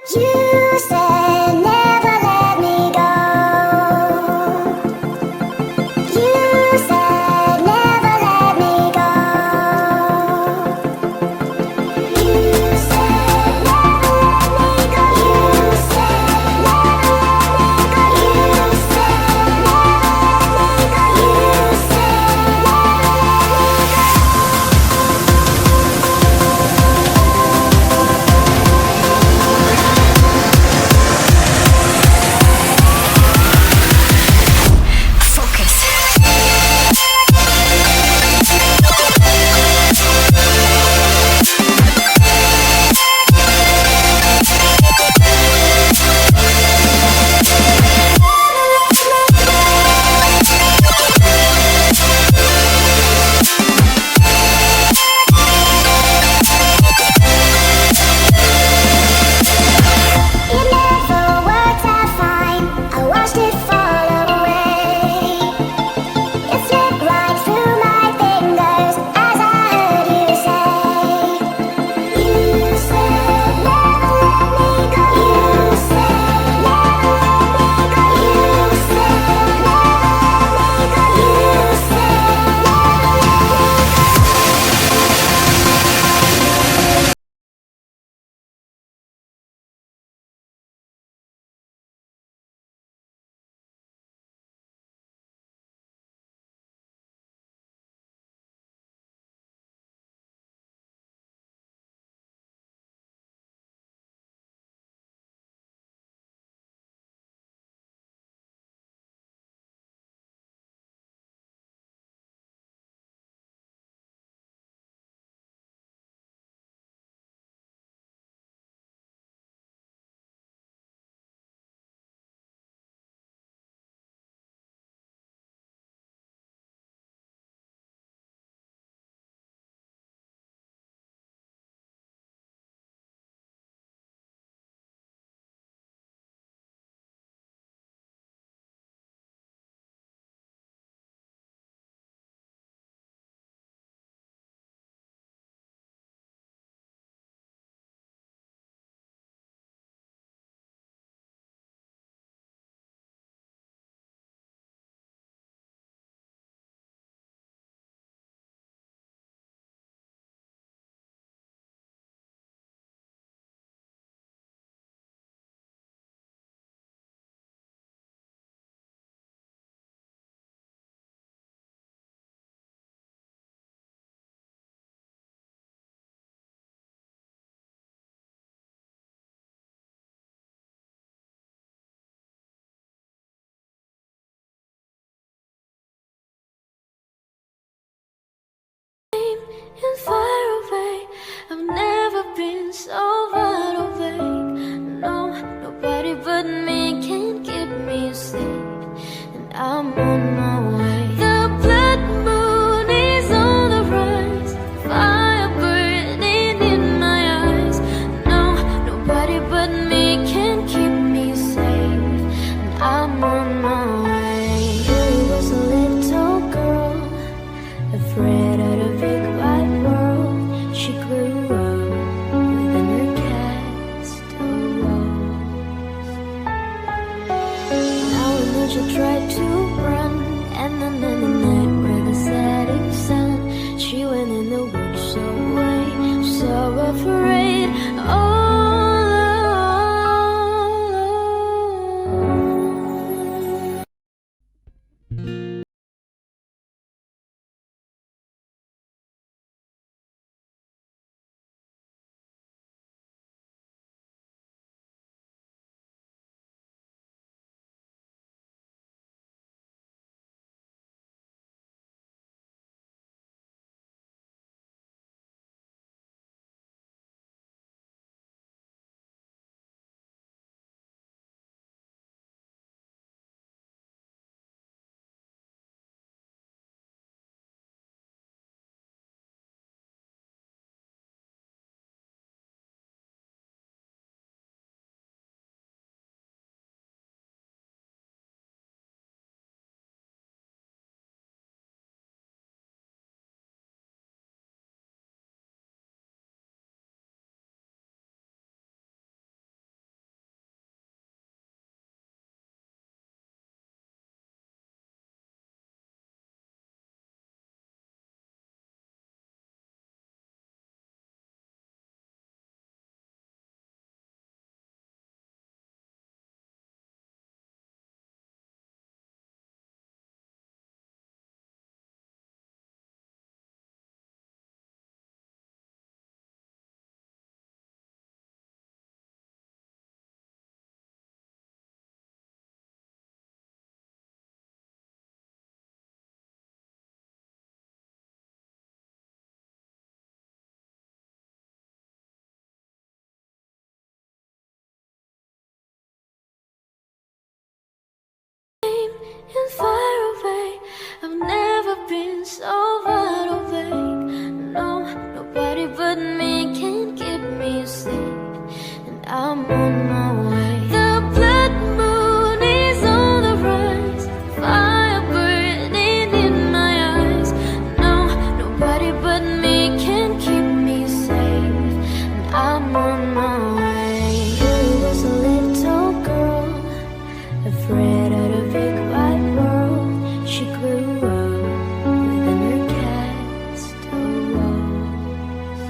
You said never let me go. You said never let me go. You said never let me go. You said never let me go. You said never let me go. You said and far away. I've never been so wide awake. No, nobody but me can keep me safe, and I'm on my way. The blood moon is on the rise, fire burning in my eyes. No, nobody but me can keep me safe, and I'm on my way. You was a little girl, afraid of the big wide world. I'm on my